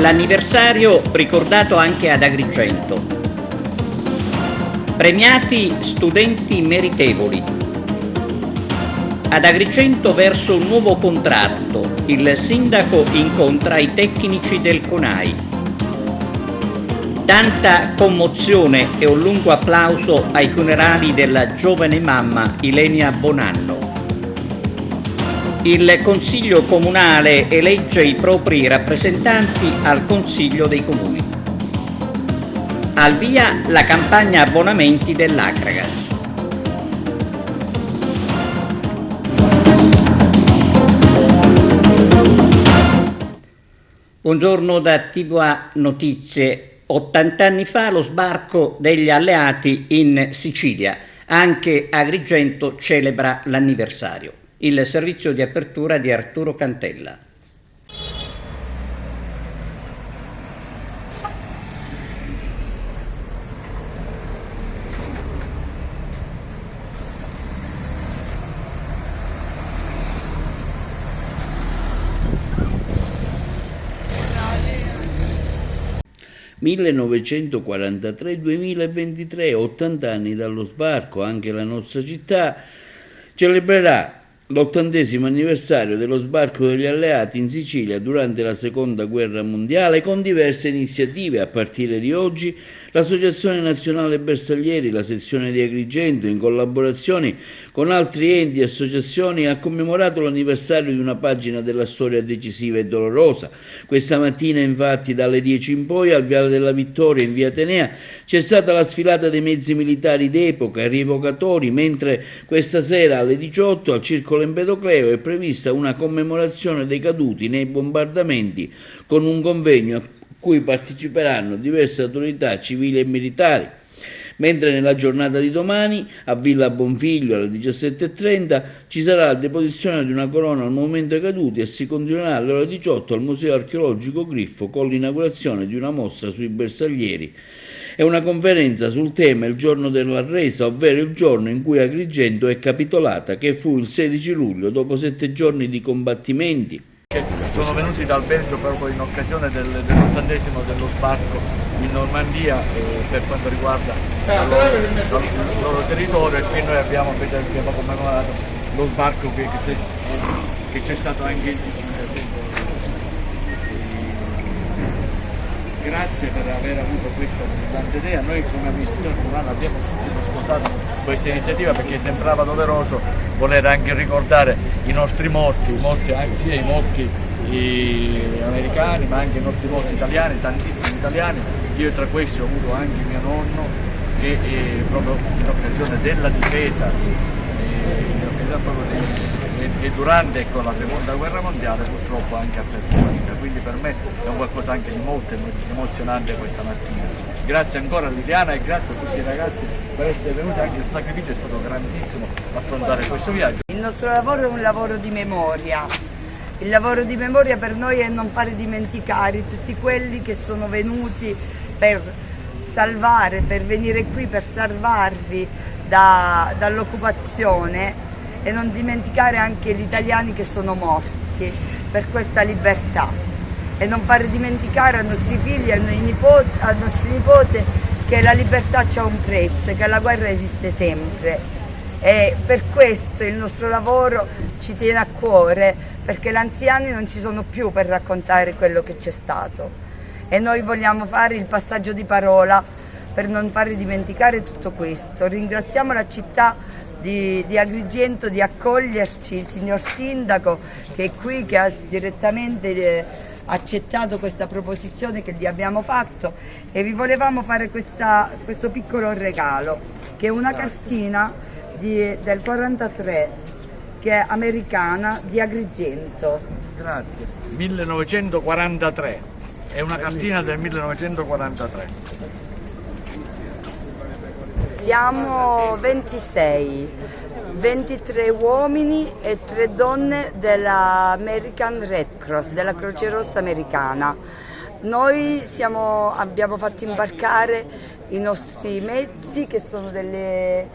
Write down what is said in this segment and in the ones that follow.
L'anniversario ricordato anche ad Agrigento. Premiati studenti meritevoli. Ad Agrigento verso un nuovo contratto, il sindaco incontra i tecnici del CONAI. Tanta commozione e un lungo applauso ai funerali della giovane mamma Ilenia Bonanno. Il Consiglio Comunale elegge i propri rappresentanti al Consiglio dei Comuni. Al via la campagna abbonamenti dell'Akragas. Buongiorno da TVA Notizie. 80 anni fa lo sbarco degli alleati in Sicilia. Anche Agrigento celebra l'anniversario. Il servizio di apertura di Arturo Cantella. «1943-2023, 80 anni dallo sbarco, anche la nostra città celebrerà l'80° anniversario dello sbarco degli alleati in Sicilia durante la Seconda Guerra Mondiale con diverse iniziative. A partire di oggi l'Associazione Nazionale Bersaglieri, la sezione di Agrigento, in collaborazione con altri enti e associazioni, ha commemorato l'anniversario di una pagina della storia decisiva e dolorosa. Questa mattina, infatti, dalle 10 in poi, al Viale della Vittoria in via Atenea, c'è stata la sfilata dei mezzi militari d'epoca, rievocatori, mentre questa sera alle 18 al Circolo Empedocleo è prevista una commemorazione dei caduti nei bombardamenti con un convegno a cui parteciperanno diverse autorità civili e militari. Mentre nella giornata di domani a Villa Bonfiglio alle 17:30 ci sarà la deposizione di una corona al monumento ai caduti e si continuerà alle ore 18 al Museo Archeologico Griffo con l'inaugurazione di una mostra sui bersaglieri e una conferenza sul tema Il giorno della resa, ovvero il giorno in cui Agrigento è capitolata, che fu il 16 luglio dopo 7 giorni di combattimenti. Sono venuti dal Belgio proprio in occasione dell'80° dello sbarco in Normandia per quanto riguarda il loro territorio, e qui noi abbiamo commemorato lo sbarco che c'è stato anche in Sicilia. Grazie per aver avuto questa brillante idea. Noi come amministrazione comunale abbiamo subito sposato questa iniziativa perché sembrava doveroso voler anche ricordare i nostri morti, sia i morti americani ma anche i nostri morti italiani, tantissimi italiani. Io tra questi ho avuto anche mio nonno che proprio in occasione della difesa e durante la Seconda Guerra Mondiale purtroppo anche a perso la vita, quindi per me è un qualcosa anche di molto emozionante questa mattina. Grazie ancora a Liliana e grazie a tutti i ragazzi per essere venuti, anche il sacrificio è stato grandissimo affrontare questo viaggio. Il nostro lavoro è un lavoro di memoria. Il lavoro di memoria per noi è non fare dimenticare tutti quelli che sono venuti per salvare, per venire qui, per salvarvi dall'occupazione, e non dimenticare anche gli italiani che sono morti per questa libertà, e non fare dimenticare ai nostri figli, ai nostri nipoti che la libertà c'ha un prezzo e che la guerra esiste sempre. E per questo il nostro lavoro ci tiene a cuore, perché gli anziani non ci sono più per raccontare quello che c'è stato, e noi vogliamo fare il passaggio di parola per non far dimenticare tutto questo. Ringraziamo la città di Agrigento di accoglierci, il signor Sindaco che è qui, che ha direttamente accettato questa proposizione che gli abbiamo fatto, e vi volevamo fare questo piccolo regalo, che è una cartina del 43, che è americana, di Agrigento. Grazie. 1943, è una cartina del 1943. Siamo 26, 23 uomini e 3 donne dell'American Red Cross, della Croce Rossa americana. Noi abbiamo fatto imbarcare i nostri mezzi, che sono delle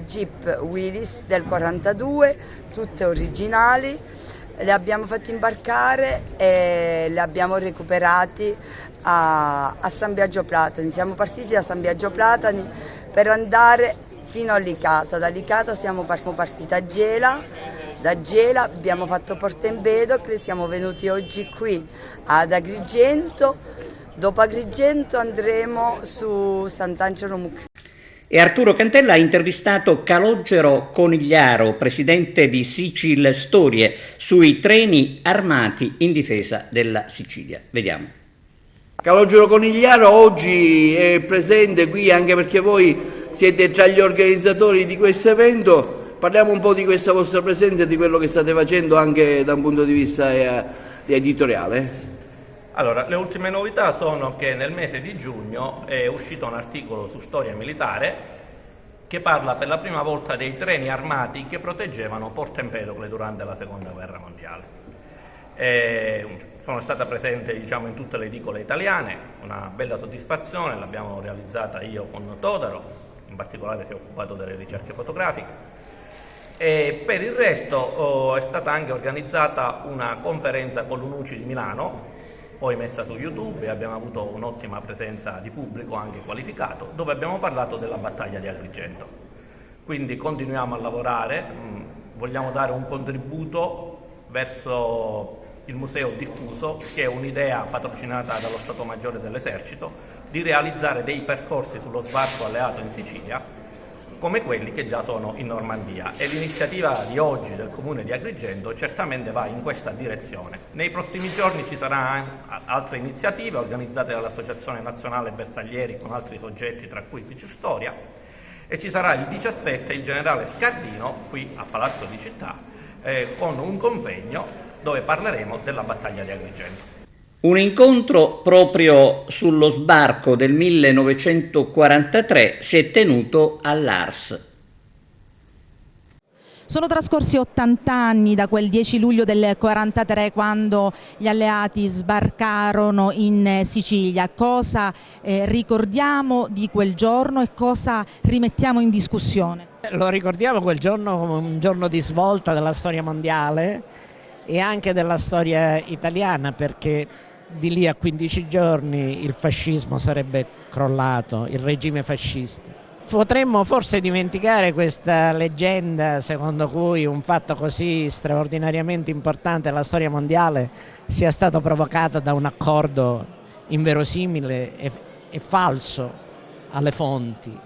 Jeep Willys del 42, tutte originali, li abbiamo fatti imbarcare e li abbiamo recuperati a San Biagio Platani. Siamo partiti da San Biagio Platani per andare fino a Licata. Da Licata siamo partiti a Gela, da Gela abbiamo fatto Porto Empedocle, siamo venuti oggi qui ad Agrigento, dopo Agrigento andremo su Sant'Angelo Muxina. E Arturo Cantella ha intervistato Calogero Conigliaro, presidente di Sicil Storie, sui treni armati in difesa della Sicilia. Vediamo. Calogero Conigliaro oggi è presente qui anche perché voi siete tra gli organizzatori di questo evento. Parliamo un po' di questa vostra presenza e di quello che state facendo anche da un punto di vista editoriale. Allora, le ultime novità sono che nel mese di giugno è uscito un articolo su Storia Militare che parla per la prima volta dei treni armati che proteggevano Porto Empedocle durante la Seconda Guerra Mondiale. Sono stata presente, diciamo, in tutte le edicole italiane, una bella soddisfazione, l'abbiamo realizzata io con Todaro, in particolare si è occupato delle ricerche fotografiche. E per il resto è stata anche organizzata una conferenza con l'UNUCI di Milano, poi messa su YouTube, e abbiamo avuto un'ottima presenza di pubblico anche qualificato, dove abbiamo parlato della battaglia di Agrigento. Quindi continuiamo a lavorare, vogliamo dare un contributo verso il Museo Diffuso, che è un'idea patrocinata dallo Stato Maggiore dell'Esercito, di realizzare dei percorsi sullo sbarco alleato in Sicilia, come quelli che già sono in Normandia, e l'iniziativa di oggi del Comune di Agrigento certamente va in questa direzione. Nei prossimi giorni ci saranno altre iniziative organizzate dall'Associazione Nazionale Bersaglieri con altri soggetti, tra cui Sicil Storia, e ci sarà il 17 il generale Scardino qui a Palazzo di Città con un convegno dove parleremo della battaglia di Agrigento. Un incontro proprio sullo sbarco del 1943 si è tenuto all'Ars. Sono trascorsi 80 anni da quel 10 luglio del 1943, quando gli alleati sbarcarono in Sicilia. Cosa ricordiamo di quel giorno e cosa rimettiamo in discussione? Lo ricordiamo quel giorno come un giorno di svolta della storia mondiale e anche della storia italiana, perché di lì a 15 giorni il fascismo sarebbe crollato, il regime fascista. Potremmo forse dimenticare questa leggenda secondo cui un fatto così straordinariamente importante della storia mondiale sia stato provocato da un accordo inverosimile e falso alle fonti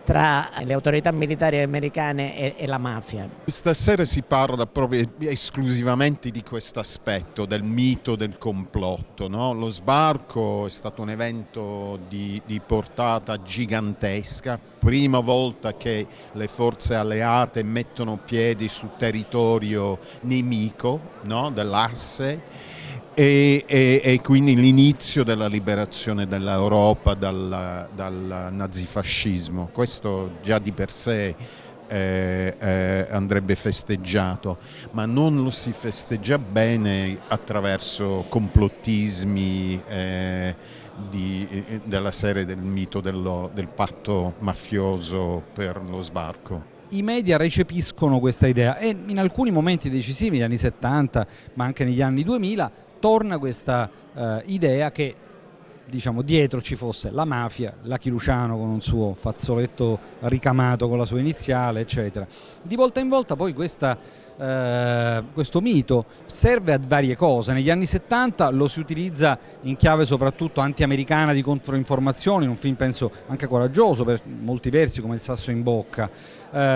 tra le autorità militari americane e la mafia. Stasera si parla proprio esclusivamente di questo aspetto, del mito del complotto, no? Lo sbarco è stato un evento di portata gigantesca, prima volta che le forze alleate mettono piedi su territorio nemico, no? Dell'asse. E quindi l'inizio della liberazione dell'Europa dal nazifascismo. Questo già di per sé andrebbe festeggiato, ma non lo si festeggia bene attraverso complottismi della serie del mito del patto mafioso per lo sbarco. I media recepiscono questa idea e in alcuni momenti decisivi, negli anni 70 ma anche negli anni 2000, torna questa idea che, diciamo, dietro ci fosse la mafia, Lucky Luciano con un suo fazzoletto ricamato con la sua iniziale, eccetera. Di volta in volta poi questo mito serve a varie cose. Negli anni 70 lo si utilizza in chiave soprattutto anti-americana, di controinformazioni, in un film penso anche coraggioso per molti versi come Il sasso in bocca,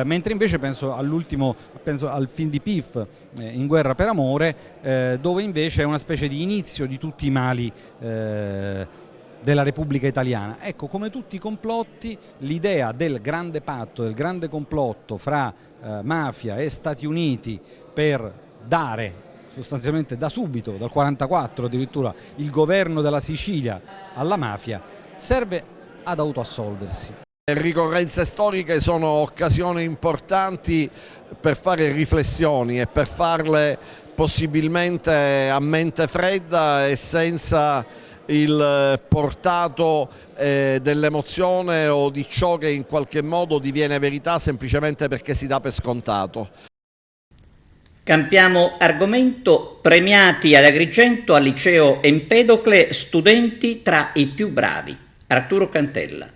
mentre invece penso al film di Piff, In guerra per amore, dove invece è una specie di inizio di tutti i mali della Repubblica Italiana. Ecco, come tutti i complotti, l'idea del grande patto, del grande complotto fra mafia e Stati Uniti per dare sostanzialmente da subito, dal 1944 addirittura, il governo della Sicilia alla mafia, serve ad autoassolversi. Le ricorrenze storiche sono occasioni importanti per fare riflessioni e per farle possibilmente a mente fredda e senza il portato dell'emozione o di ciò che in qualche modo diviene verità semplicemente perché si dà per scontato. Cambiamo argomento, premiati ad Agrigento al liceo Empedocle studenti tra i più bravi. Arturo Cantella.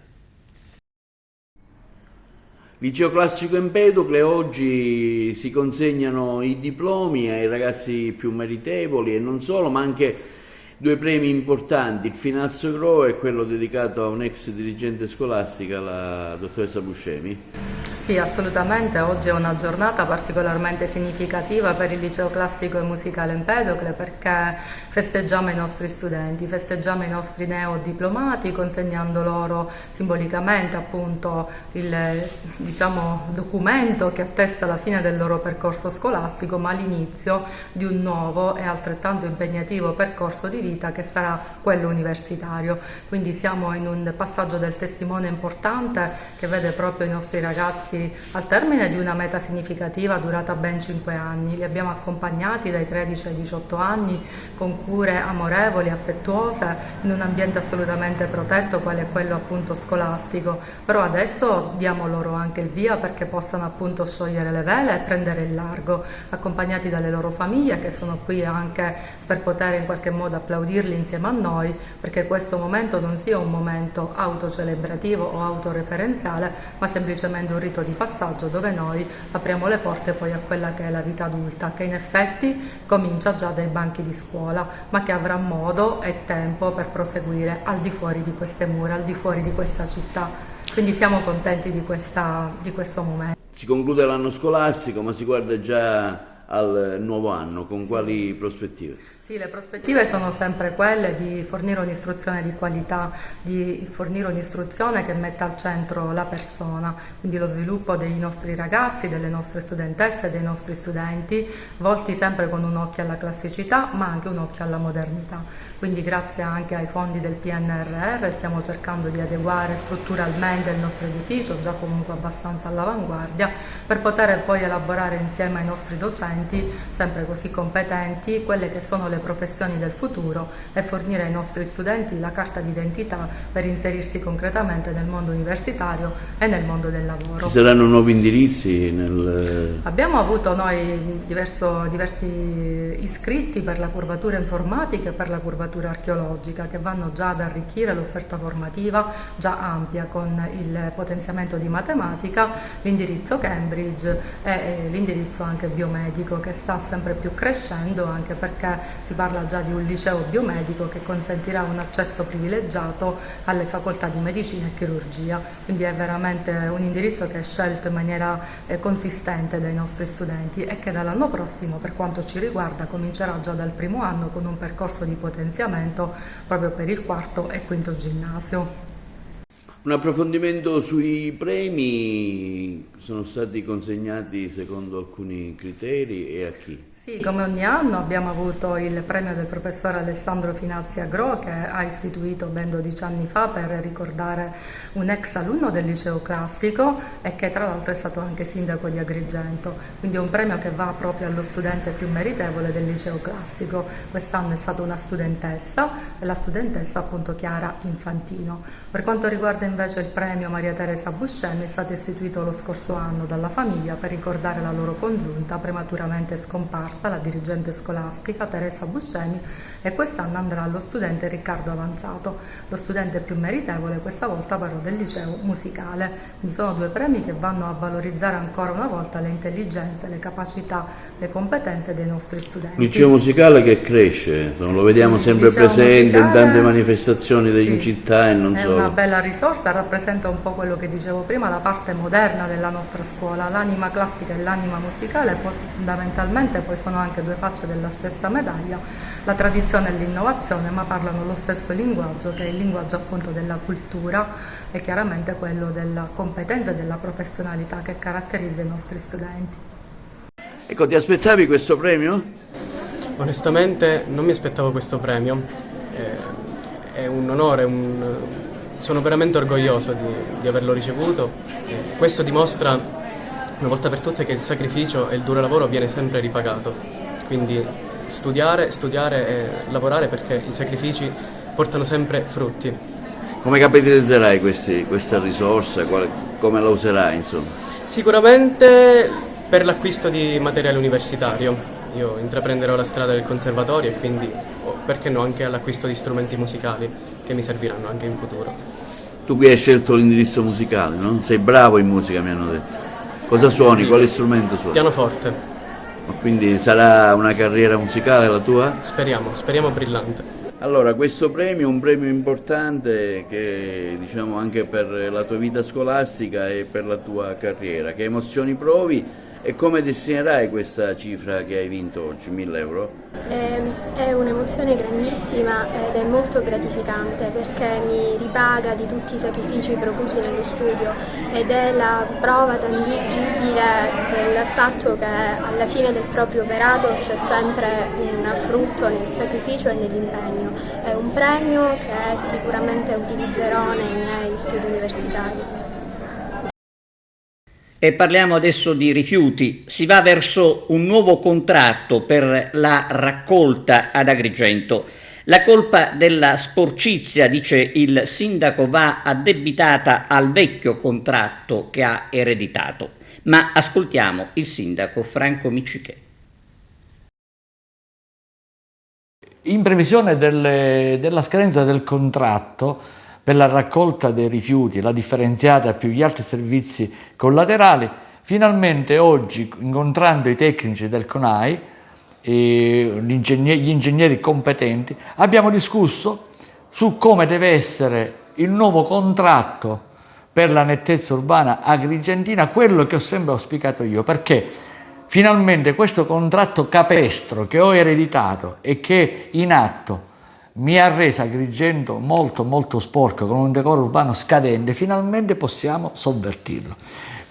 Liceo Classico Empedocle, oggi si consegnano i diplomi ai ragazzi più meritevoli e non solo, ma anche due premi importanti, il Finazzo Gro e quello dedicato a un ex dirigente scolastica, la dottoressa Buscemi. Sì, assolutamente, oggi è una giornata particolarmente significativa per il Liceo Classico e Musicale Empedocle perché festeggiamo i nostri studenti, festeggiamo i nostri neodiplomati consegnando loro simbolicamente appunto il documento che attesta la fine del loro percorso scolastico, ma l'inizio di un nuovo e altrettanto impegnativo percorso di vita che sarà quello universitario. Quindi siamo in un passaggio del testimone importante che vede proprio i nostri ragazzi al termine di una meta significativa durata ben 5 anni. Li abbiamo accompagnati dai 13 ai 18 anni con cure amorevoli, affettuose, in un ambiente assolutamente protetto quale è quello appunto scolastico, però adesso diamo loro anche il via perché possano appunto sciogliere le vele e prendere il largo, accompagnati dalle loro famiglie che sono qui anche per poter in qualche modo applaudirli insieme a noi, perché questo momento non sia un momento autocelebrativo o autoreferenziale, ma semplicemente un rito di passaggio dove noi apriamo le porte poi a quella che è la vita adulta, che in effetti comincia già dai banchi di scuola, ma che avrà modo e tempo per proseguire al di fuori di queste mura, al di fuori di questa città. Quindi siamo contenti di questo momento. Si conclude l'anno scolastico, ma si guarda già al nuovo anno, con quali prospettive? Sì, le prospettive sono sempre quelle di fornire un'istruzione di qualità, di fornire un'istruzione che metta al centro la persona, quindi lo sviluppo dei nostri ragazzi, delle nostre studentesse, dei nostri studenti, volti sempre con un occhio alla classicità ma anche un occhio alla modernità. Quindi grazie anche ai fondi del PNRR stiamo cercando di adeguare strutturalmente il nostro edificio, già comunque abbastanza all'avanguardia, per poter poi elaborare insieme ai nostri docenti, sempre così competenti, quelle che sono le professioni del futuro e fornire ai nostri studenti la carta d'identità per inserirsi concretamente nel mondo universitario e nel mondo del lavoro. Ci saranno nuovi indirizzi? Abbiamo avuto noi diversi iscritti per la curvatura informatica e per la curvatura archeologica che vanno già ad arricchire l'offerta formativa già ampia con il potenziamento di matematica, l'indirizzo Cambridge e l'indirizzo anche biomedico che sta sempre più crescendo, anche perché si parla già di un liceo biomedico che consentirà un accesso privilegiato alle facoltà di medicina e chirurgia, quindi è veramente un indirizzo che è scelto in maniera consistente dai nostri studenti e che dall'anno prossimo, per quanto ci riguarda, comincerà già dal primo anno con un percorso di potenziamento proprio per il quarto e quinto ginnasio. Un approfondimento sui premi, sono stati consegnati secondo alcuni criteri e a chi? Sì, come ogni anno abbiamo avuto il premio del professor Alessandro Finazzi Agro che ha istituito ben 12 anni fa per ricordare un ex alunno del liceo classico e che tra l'altro è stato anche sindaco di Agrigento, quindi è un premio che va proprio allo studente più meritevole del liceo classico. Quest'anno è stata una studentessa e la studentessa appunto Chiara Infantino. Per quanto riguarda invece il premio Maria Teresa Buscemi, è stato istituito lo scorso anno dalla famiglia per ricordare la loro congiunta prematuramente scomparsa, la dirigente scolastica Teresa Buscemi, e quest'anno andrà allo studente Riccardo Avanzato, lo studente più meritevole questa volta però del liceo musicale. Quindi sono due premi che vanno a valorizzare ancora una volta le intelligenze, le capacità, le competenze dei nostri studenti. Liceo musicale che cresce, lo vediamo sempre presente in tante manifestazioni in città e non solo. È una bella risorsa, rappresenta un po' quello che dicevo prima, la parte moderna della nostra scuola, l'anima classica e l'anima musicale fondamentalmente poi sono anche due facce della stessa medaglia, la tradizione e l'innovazione, ma parlano lo stesso linguaggio, che è il linguaggio appunto della cultura e chiaramente quello della competenza e della professionalità che caratterizza i nostri studenti. Ecco, ti aspettavi questo premio? Onestamente non mi aspettavo questo premio, è un onore, sono veramente orgoglioso di averlo ricevuto. Questo dimostra una volta per tutte che il sacrificio e il duro lavoro viene sempre ripagato, quindi studiare e lavorare perché i sacrifici portano sempre frutti. Come capitalizzerai questa risorsa, come la userai insomma? Sicuramente per l'acquisto di materiale universitario. Io intraprenderò la strada del conservatorio e quindi, perché no, anche all'acquisto di strumenti musicali che mi serviranno anche in futuro. Tu qui hai scelto l'indirizzo musicale, no? Sei bravo in musica, mi hanno detto. Cosa suoni? Quale strumento suoni? Pianoforte. Quindi sarà una carriera musicale la tua? Speriamo brillante. Allora, questo premio è un premio importante che, diciamo, anche per la tua vita scolastica e per la tua carriera. Che emozioni provi e come destinerai questa cifra che hai vinto oggi, 1.000 euro? È un'emozione grandissima ed è molto gratificante perché mi ripaga di tutti i sacrifici profusi nello studio ed è la prova tangibile del fatto che alla fine del proprio operato c'è sempre un frutto nel sacrificio e nell'impegno. È un premio che sicuramente utilizzerò nei miei studi universitari. E parliamo adesso di rifiuti. Si va verso un nuovo contratto per la raccolta ad Agrigento. La colpa della sporcizia, dice il sindaco, va addebitata al vecchio contratto che ha ereditato. Ma ascoltiamo il sindaco Franco Miccichè. In previsione della scadenza del contratto per la raccolta dei rifiuti, la differenziata più gli altri servizi collaterali, finalmente oggi, incontrando i tecnici del CONAI e gli ingegneri competenti, abbiamo discusso su come deve essere il nuovo contratto per la nettezza urbana agrigentina, quello che ho sempre auspicato io, perché finalmente questo contratto capestro che ho ereditato e che è in atto mi ha reso Agrigento molto sporco, con un decoro urbano scadente, finalmente possiamo sovvertirlo.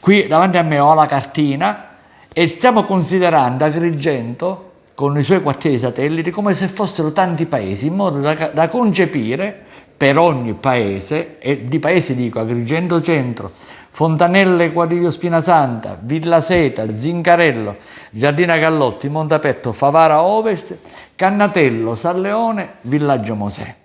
Qui davanti a me ho la cartina e stiamo considerando Agrigento, con i suoi quartieri satelliti, come se fossero tanti paesi, in modo da concepire per ogni paese, e di paesi dico Agrigento Centro, Fontanelle Quadriglio Spinasanta, Villa Seta, Zingarello, Giardina Gallotti, Montaperto, Favara Ovest, Cannatello, San Leone, Villaggio Mosè.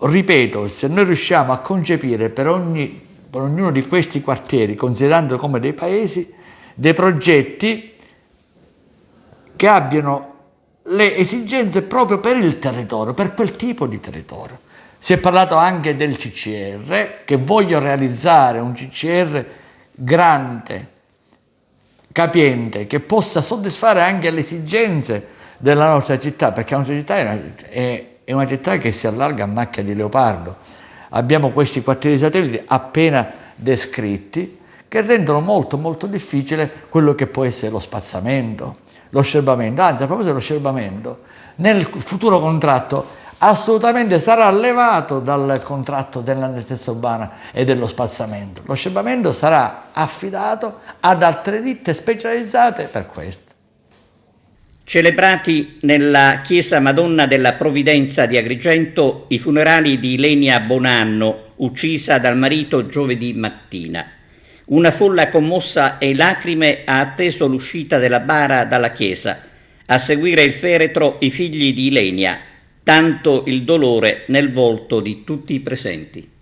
Ripeto, se noi riusciamo a concepire per ognuno di questi quartieri, considerando come dei paesi, dei progetti che abbiano le esigenze proprio per il territorio, per quel tipo di territorio. Si è parlato anche del CCR, che voglio realizzare un CCR grande, capiente, che possa soddisfare anche le esigenze della nostra città, perché la nostra città è una città che si allarga a macchia di leopardo. Abbiamo questi quartieri satelliti appena descritti che rendono molto difficile quello che può essere lo spazzamento, lo scerbamento. Anzi, a proposito dello scerbamento, nel futuro contratto assolutamente sarà levato dal contratto della nettezza urbana e dello spazzamento. Lo scerbamento sarà affidato ad altre ditte specializzate per questo. Celebrati nella chiesa Madonna della Provvidenza di Agrigento i funerali di Ilenia Bonanno, uccisa dal marito giovedì mattina. Una folla commossa e lacrime ha atteso l'uscita della bara dalla chiesa. A seguire il feretro i figli di Ilenia, tanto il dolore nel volto di tutti i presenti.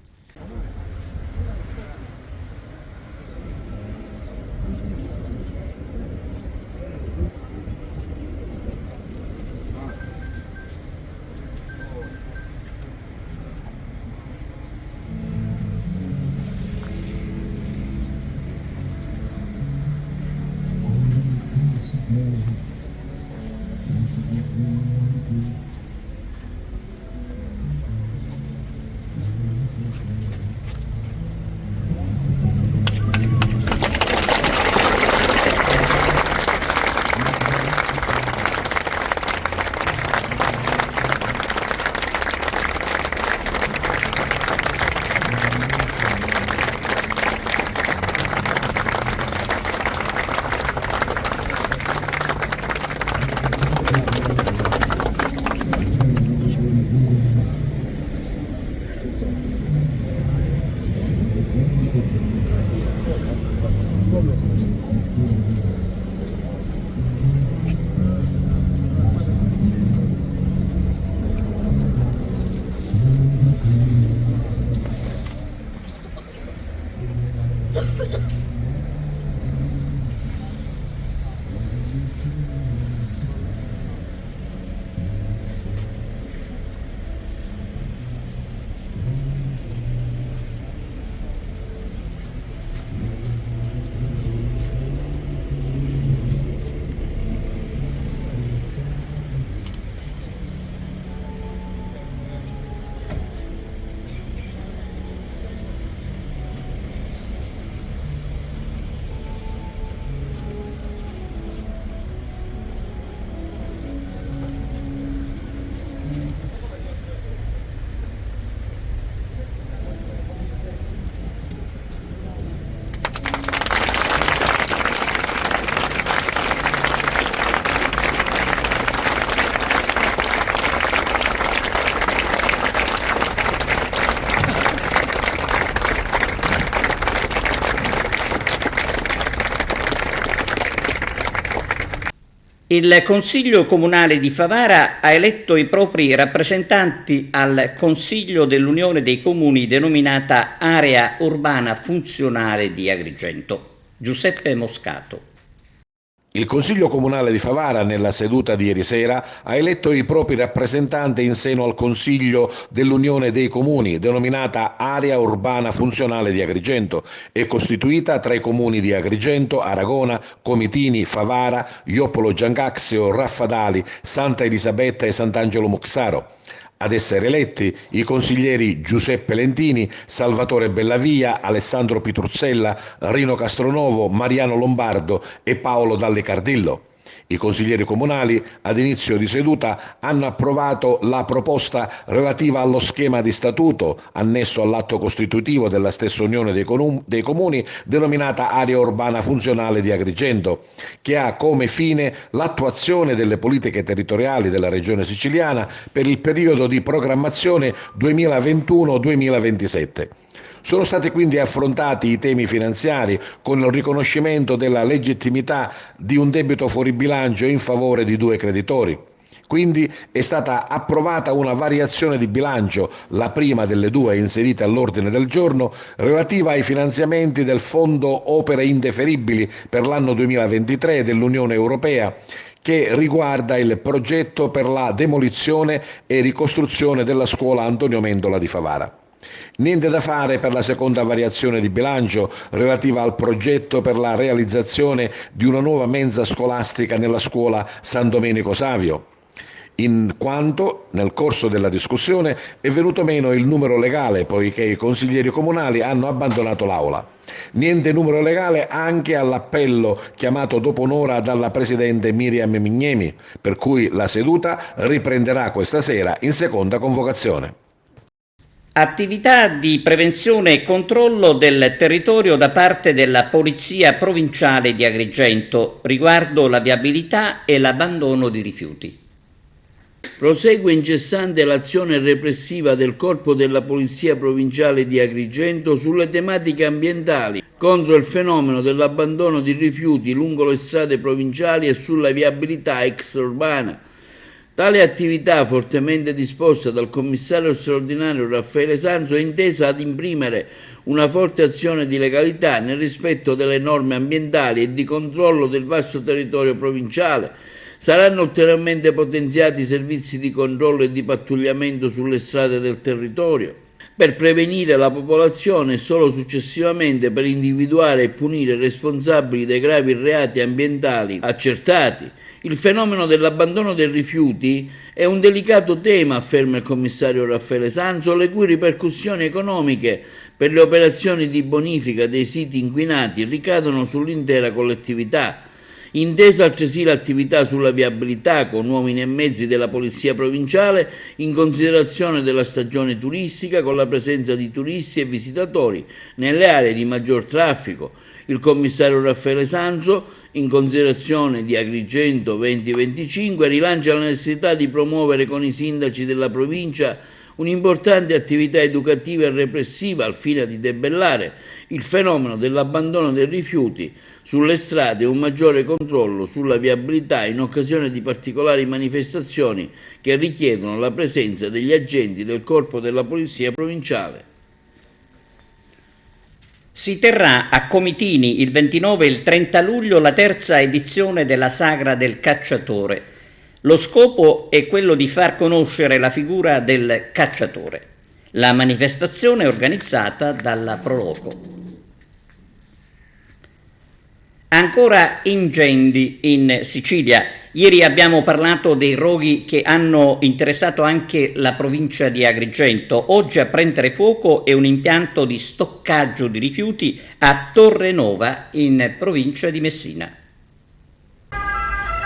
Il Consiglio Comunale di Favara ha eletto i propri rappresentanti al Consiglio dell'Unione dei Comuni denominata Area Urbana Funzionale di Agrigento. Giuseppe Moscato. Il Consiglio Comunale di Favara, nella seduta di ieri sera, ha eletto i propri rappresentanti in seno al Consiglio dell'Unione dei Comuni, denominata Area Urbana Funzionale di Agrigento, e costituita tra i comuni di Agrigento, Aragona, Comitini, Favara, Ioppolo Giancaxio, Raffadali, Santa Elisabetta e Sant'Angelo Muxaro. Ad essere eletti i consiglieri Giuseppe Lentini, Salvatore Bellavia, Alessandro Pitruzzella, Rino Castronovo, Mariano Lombardo e Paolo Dalli Cardillo. I consiglieri comunali ad inizio di seduta hanno approvato la proposta relativa allo schema di statuto annesso all'atto costitutivo della stessa Unione dei Comuni denominata Area Urbana Funzionale di Agrigento, che ha come fine l'attuazione delle politiche territoriali della Regione Siciliana per il periodo di programmazione 2021-2027. Sono stati quindi affrontati i temi finanziari con il riconoscimento della legittimità di un debito fuori bilancio in favore di 2 creditori. Quindi è stata approvata una variazione di bilancio, la prima delle 2 inserite all'ordine del giorno, relativa ai finanziamenti del Fondo Opere Indeferibili per l'anno 2023 dell'Unione Europea, che riguarda il progetto per la demolizione e ricostruzione della scuola Antonio Mendola di Favara. Niente da fare per la seconda variazione di bilancio relativa al progetto per la realizzazione di una nuova mensa scolastica nella scuola San Domenico Savio, in quanto nel corso della discussione è venuto meno il numero legale poiché i consiglieri comunali hanno abbandonato l'Aula. Niente numero legale anche all'appello chiamato dopo un'ora dalla Presidente Miriam Mignemi, per cui la seduta riprenderà questa sera in seconda convocazione. Attività di prevenzione e controllo del territorio da parte della Polizia Provinciale di Agrigento riguardo la viabilità e l'abbandono di rifiuti. Prosegue incessante l'azione repressiva del Corpo della Polizia Provinciale di Agrigento sulle tematiche ambientali contro il fenomeno dell'abbandono di rifiuti lungo le strade provinciali e sulla viabilità extraurbana. Tale attività, fortemente disposta dal commissario straordinario Raffaele Sanzo, è intesa ad imprimere una forte azione di legalità nel rispetto delle norme ambientali e di controllo del vasto territorio provinciale. Saranno ulteriormente potenziati i servizi di controllo e di pattugliamento sulle strade del territorio per prevenire la popolazione e solo successivamente per individuare e punire i responsabili dei gravi reati ambientali accertati. Il fenomeno dell'abbandono dei rifiuti è un delicato tema, afferma il commissario Raffaele Sanzo, le cui ripercussioni economiche per le operazioni di bonifica dei siti inquinati ricadono sull'intera collettività. Intesa altresì l'attività sulla viabilità con uomini e mezzi della Polizia Provinciale in considerazione della stagione turistica con la presenza di turisti e visitatori nelle aree di maggior traffico. Il commissario Raffaele Sanzo, in considerazione di Agrigento 2025, rilancia la necessità di promuovere con i sindaci della provincia un'importante attività educativa e repressiva al fine di debellare il fenomeno dell'abbandono dei rifiuti sulle strade e un maggiore controllo sulla viabilità in occasione di particolari manifestazioni che richiedono la presenza degli agenti del Corpo della Polizia Provinciale. Si terrà a Comitini il 29 e il 30 luglio la terza edizione della Sagra del Cacciatore. Lo scopo è quello di far conoscere la figura del cacciatore. La manifestazione è organizzata dalla Proloco. Ancora incendi in Sicilia. Ieri abbiamo parlato dei roghi che hanno interessato anche la provincia di Agrigento. Oggi a prendere fuoco è un impianto di stoccaggio di rifiuti a Torrenova in provincia di Messina.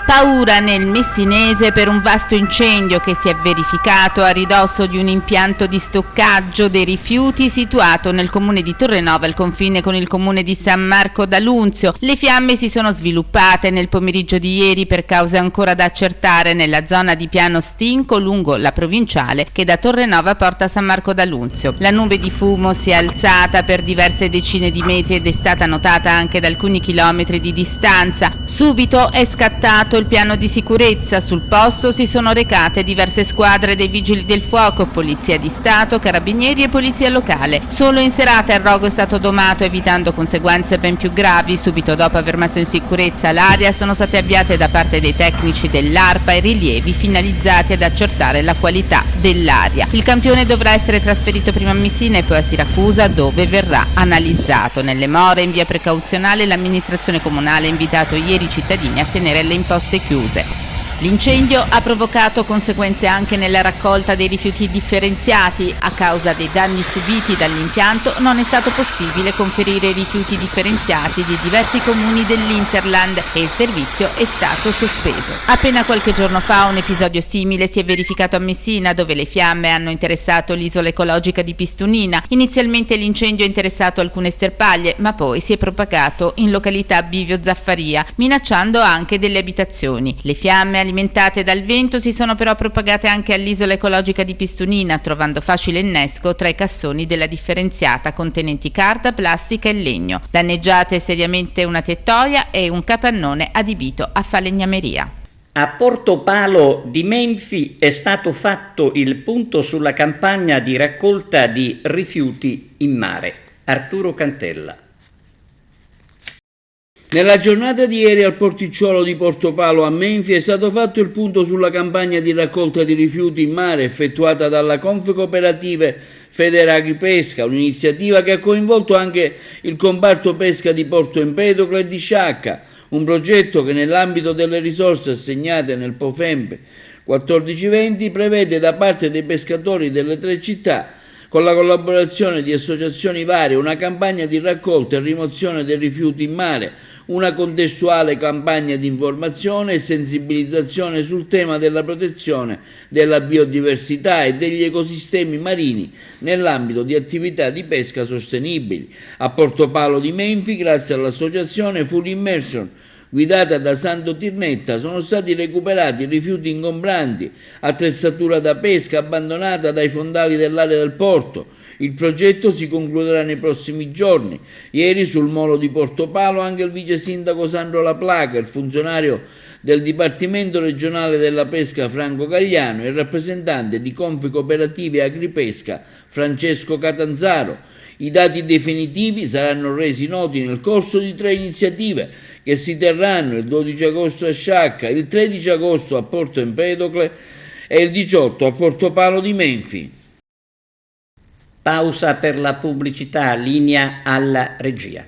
Paura nel Messinese per un vasto incendio che si è verificato a ridosso di un impianto di stoccaggio dei rifiuti situato nel comune di Torrenova al confine con il comune di San Marco d'Alunzio. Le fiamme si sono sviluppate nel pomeriggio di ieri per cause ancora da accertare nella zona di Piano Stinco lungo la provinciale che da Torrenova porta a San Marco d'Alunzio. La nube di fumo si è alzata per diverse decine di metri ed è stata notata anche da alcuni chilometri di distanza. Subito è scattato il il piano di sicurezza. Sul posto si sono recate diverse squadre dei Vigili del Fuoco, Polizia di Stato, Carabinieri e Polizia Locale. Solo in serata il rogo è stato domato, evitando conseguenze ben più gravi. Subito dopo aver messo in sicurezza l'area sono state avviate da parte dei tecnici dell'ARPA i rilievi finalizzati ad accertare la qualità dell'aria. Il campione dovrà essere trasferito prima a Messina e poi a Siracusa, dove verrà analizzato. Nelle more, in via precauzionale, l'amministrazione comunale ha invitato ieri i cittadini a tenere le imposte chiuse. L'incendio ha provocato conseguenze anche nella raccolta dei rifiuti differenziati. A causa dei danni subiti dall'impianto non è stato possibile conferire i rifiuti differenziati di diversi comuni dell'Interland e il servizio è stato sospeso. Appena qualche giorno fa un episodio simile si è verificato a Messina, dove le fiamme hanno interessato l'isola ecologica di Pistunina. Inizialmente l'incendio ha interessato alcune sterpaglie, ma poi si è propagato in località Bivio Zaffaria, minacciando anche delle abitazioni. Le fiamme alimentate dal vento si sono però propagate anche all'isola ecologica di Pistunina, trovando facile innesco tra i cassoni della differenziata contenenti carta, plastica e legno. Danneggiate seriamente una tettoia e un capannone adibito a falegnameria. A Porto Palo di Menfi è stato fatto il punto sulla campagna di raccolta di rifiuti in mare. Arturo Cantella. Nella giornata di ieri al porticciolo di Portopalo a Menfi è stato fatto il punto sulla campagna di raccolta di rifiuti in mare effettuata dalla Confcooperative Federagri-Pesca, un'iniziativa che ha coinvolto anche il comparto pesca di Porto Empedocle e di Sciacca, un progetto che nell'ambito delle risorse assegnate nel POFEMP 14-20 prevede da parte dei pescatori delle 3 città, con la collaborazione di associazioni varie, una campagna di raccolta e rimozione dei rifiuti in mare, una contestuale campagna di informazione e sensibilizzazione sul tema della protezione della biodiversità e degli ecosistemi marini nell'ambito di attività di pesca sostenibili. A Portopalo di Menfi, grazie all'associazione Full Immersion, guidata da Sando Tirnetta, sono stati recuperati rifiuti ingombranti, attrezzatura da pesca abbandonata dai fondali dell'area del porto. Il progetto si concluderà nei prossimi giorni. Ieri sul molo di Portopalo anche il vice sindaco Sandro Laplaca, il funzionario del Dipartimento regionale della pesca Franco Gagliano e il rappresentante di Confcooperative Agripesca Francesco Catanzaro. I dati definitivi saranno resi noti nel corso di 3 iniziative che si terranno il 12 agosto a Sciacca, il 13 agosto a Porto Empedocle e il 18 a Portopalo di Menfi. Pausa per la pubblicità, linea alla regia.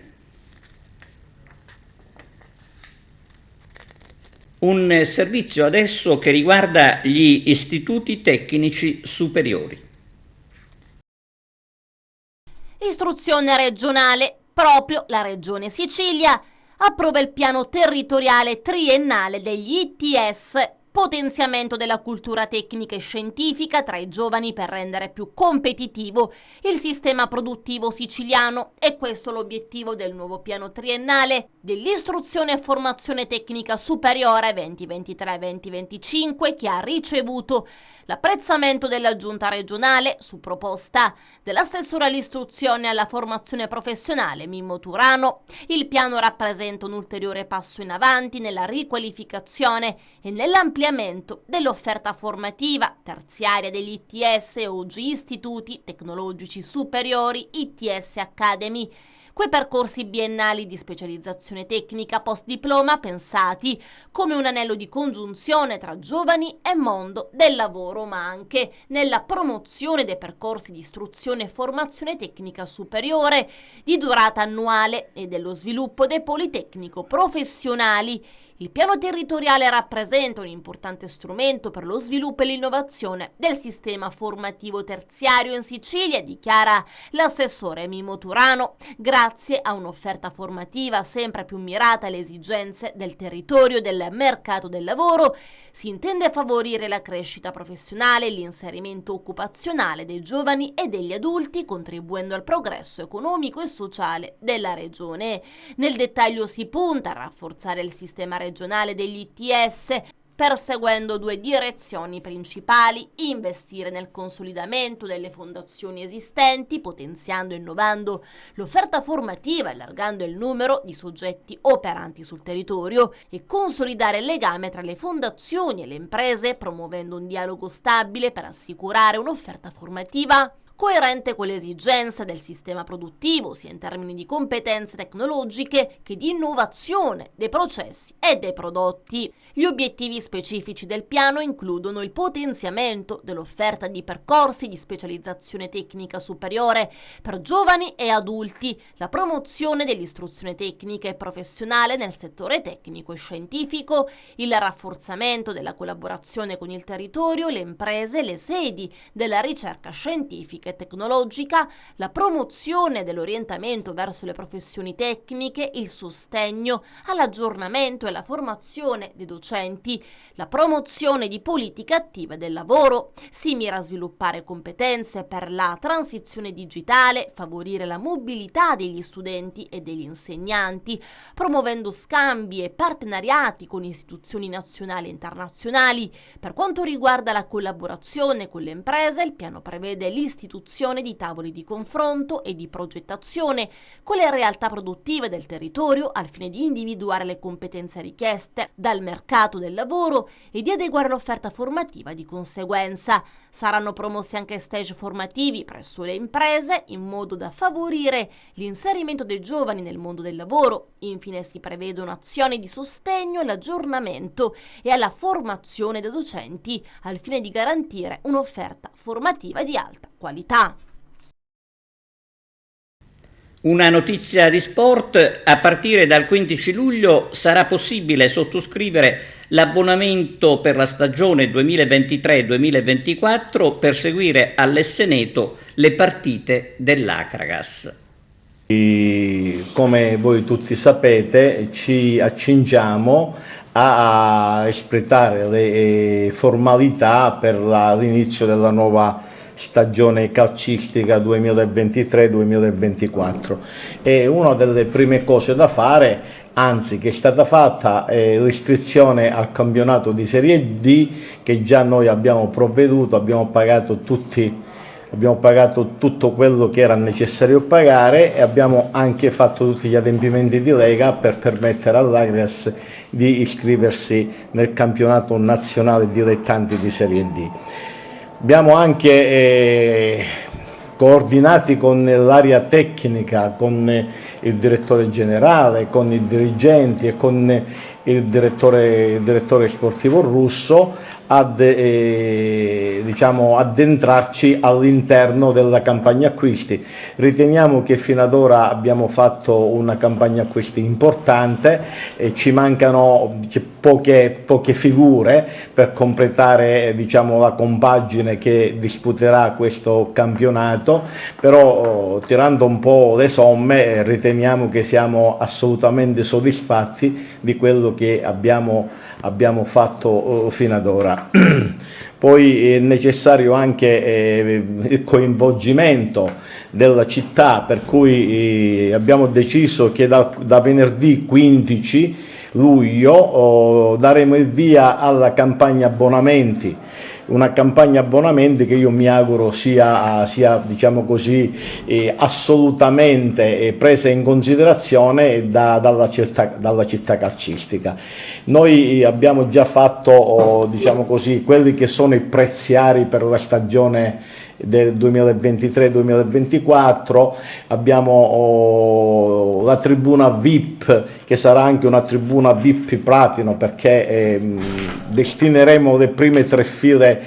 Un servizio adesso che riguarda gli istituti tecnici superiori. Istruzione regionale. Proprio la Regione Sicilia approva il piano territoriale triennale degli ITS, potenziamento della cultura tecnica e scientifica tra i giovani per rendere più competitivo il sistema produttivo siciliano. E questo l'obiettivo del nuovo piano triennale dell'istruzione e formazione tecnica superiore 2023-2025, che ha ricevuto l'apprezzamento della Giunta regionale su proposta dell'assessore all'istruzione e alla formazione professionale Mimmo Turano. Il piano rappresenta un ulteriore passo in avanti nella riqualificazione e nell'ampliamento dell'offerta formativa terziaria degli ITS, oggi istituti tecnologici superiori, ITS Academy. Quei percorsi biennali di specializzazione tecnica post-diploma pensati come un anello di congiunzione tra giovani e mondo del lavoro, ma anche nella promozione dei percorsi di istruzione e formazione tecnica superiore di durata annuale e dello sviluppo dei politecnico professionali. Il piano territoriale rappresenta un importante strumento per lo sviluppo e l'innovazione del sistema formativo terziario in Sicilia, dichiara l'assessore Mimmo Turano, grazie a un'offerta formativa sempre più mirata alle esigenze del territorio e del mercato del lavoro. Si intende favorire la crescita professionale e l'inserimento occupazionale dei giovani e degli adulti, contribuendo al progresso economico e sociale della regione. Nel dettaglio si punta a rafforzare il sistema regionale degli ITS, perseguendo due direzioni principali: investire nel consolidamento delle fondazioni esistenti, potenziando e innovando l'offerta formativa, allargando il numero di soggetti operanti sul territorio, e consolidare il legame tra le fondazioni e le imprese, promuovendo un dialogo stabile per assicurare un'offerta formativa coerente con le esigenze del sistema produttivo, sia in termini di competenze tecnologiche che di innovazione dei processi e dei prodotti. Gli obiettivi specifici del piano includono il potenziamento dell'offerta di percorsi di specializzazione tecnica superiore per giovani e adulti, la promozione dell'istruzione tecnica e professionale nel settore tecnico e scientifico, il rafforzamento della collaborazione con il territorio, le imprese e le sedi della ricerca scientifica e tecnologica, la promozione dell'orientamento verso le professioni tecniche, il sostegno all'aggiornamento e alla formazione dei docenti, la promozione di politiche attive del lavoro. Si mira a sviluppare competenze per la transizione digitale, favorire la mobilità degli studenti e degli insegnanti, promuovendo scambi e partenariati con istituzioni nazionali e internazionali. Per quanto riguarda la collaborazione con le imprese, il piano prevede l'istituzione di tavoli di confronto e di progettazione con le realtà produttive del territorio al fine di individuare le competenze richieste dal mercato del lavoro e di adeguare l'offerta formativa di conseguenza. Saranno promossi anche stage formativi presso le imprese in modo da favorire l'inserimento dei giovani nel mondo del lavoro. Infine si prevedono azioni di sostegno all'aggiornamento e alla formazione dei docenti al fine di garantire un'offerta formativa di alta qualità. Una notizia di sport: a partire dal 15 luglio sarà possibile sottoscrivere l'abbonamento per la stagione 2023-2024 per seguire all'Esseneto le partite dell'Acragas. Come voi tutti sapete, ci accingiamo a espletare le formalità per l'inizio della nuova stagione calcistica 2023-2024 e una delle prime cose da fare, anzi che è stata fatta, è l'iscrizione al campionato di Serie D, che già noi abbiamo provveduto, abbiamo pagato tutto quello che era necessario pagare e abbiamo anche fatto tutti gli adempimenti di Lega per permettere all'Acragas di iscriversi nel campionato nazionale dilettanti di Serie D. Abbiamo anche coordinati con l'area tecnica, con il direttore generale, con i dirigenti e con il direttore sportivo Russo addentrarci all'interno della campagna acquisti. Riteniamo che fino ad ora abbiamo fatto una campagna acquisti importante e ci mancano poche figure per completare la compagine che disputerà questo campionato, però tirando un po' le somme riteniamo che siamo assolutamente soddisfatti di quello che abbiamo fatto fino ad ora. Poi è necessario anche il coinvolgimento della città, per cui abbiamo deciso che da venerdì 15 luglio daremo il via alla campagna abbonamenti, una campagna abbonamenti che io mi auguro sia assolutamente presa in considerazione dalla città calcistica. Noi abbiamo già fatto quelli che sono i preziari per la stagione del 2023-2024, abbiamo la tribuna VIP che sarà anche una tribuna VIP platino, perché destineremo le prime 3 file,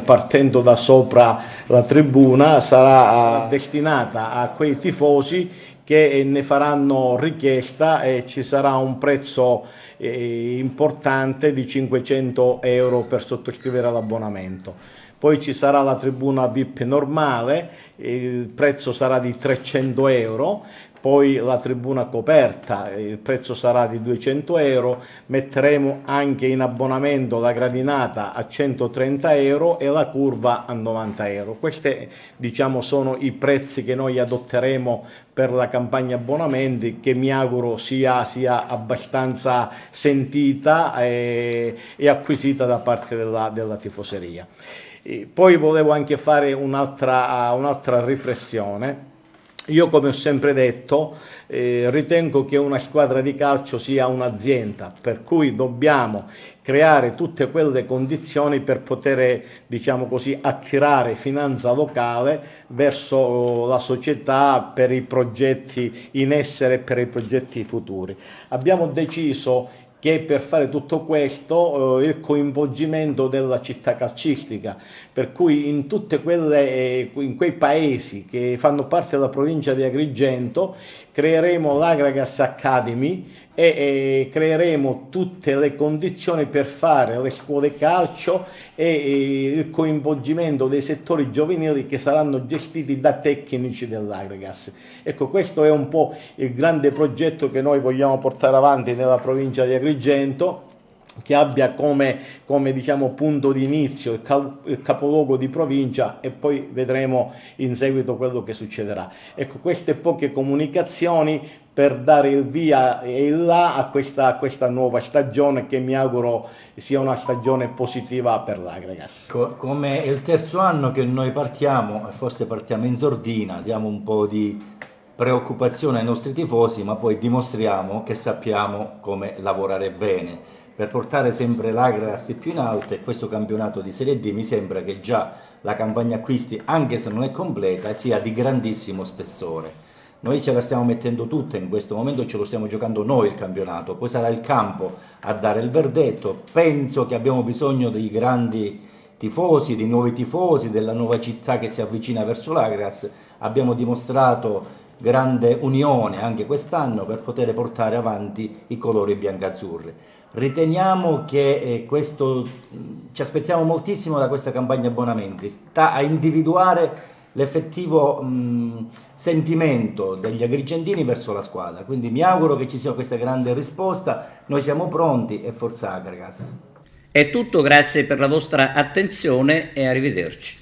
partendo da sopra la tribuna, sarà destinata a quei tifosi che ne faranno richiesta e ci sarà un prezzo importante di 500 euro per sottoscrivere l'abbonamento. Poi ci sarà la tribuna VIP normale, il prezzo sarà di 300 euro, poi la tribuna coperta, il prezzo sarà di 200 euro, metteremo anche in abbonamento la gradinata a 130 euro e la curva a 90 euro. Questi diciamo sono i prezzi che noi adotteremo per la campagna abbonamenti, che mi auguro sia abbastanza sentita e acquisita da parte della tifoseria. Poi volevo anche fare un'altra riflessione. Io, come ho sempre detto, ritengo che una squadra di calcio sia un'azienda, per cui dobbiamo creare tutte quelle condizioni per poter, diciamo così, attirare finanza locale verso la società per i progetti in essere e per i progetti futuri. Abbiamo deciso che per fare tutto questo il coinvolgimento della città calcistica, per cui in quei paesi che fanno parte della provincia di Agrigento creeremo l'Agragas Academy e creeremo tutte le condizioni per fare le scuole calcio e il coinvolgimento dei settori giovanili che saranno gestiti da tecnici dell'Agragas. Ecco, questo è un po' il grande progetto che noi vogliamo portare avanti nella provincia di Agrigento, che abbia come diciamo, punto di inizio il capoluogo di provincia, e poi vedremo in seguito quello che succederà. Ecco, queste poche comunicazioni per dare il via e il là a questa nuova stagione, che mi auguro sia una stagione positiva per l'Agragas. Come il terzo anno che noi partiamo, e forse partiamo in sordina, diamo un po' di preoccupazione ai nostri tifosi, ma poi dimostriamo che sappiamo come lavorare bene per portare sempre l'Agragas più in alto. E questo campionato di Serie D mi sembra che già la campagna acquisti, anche se non è completa, sia di grandissimo spessore. Noi ce la stiamo mettendo tutta in questo momento, ce lo stiamo giocando noi il campionato, poi sarà il campo a dare il verdetto. Penso che abbiamo bisogno di grandi tifosi, di nuovi tifosi, della nuova città che si avvicina verso l'Agragas. Abbiamo dimostrato grande unione anche quest'anno per poter portare avanti i colori biancazzurri. Riteniamo che ci aspettiamo moltissimo da questa campagna abbonamenti, sta a individuare l'effettivo sentimento degli agrigentini verso la squadra, quindi mi auguro che ci sia questa grande risposta. Noi siamo pronti e forza Agragas. È tutto, grazie per la vostra attenzione e arrivederci.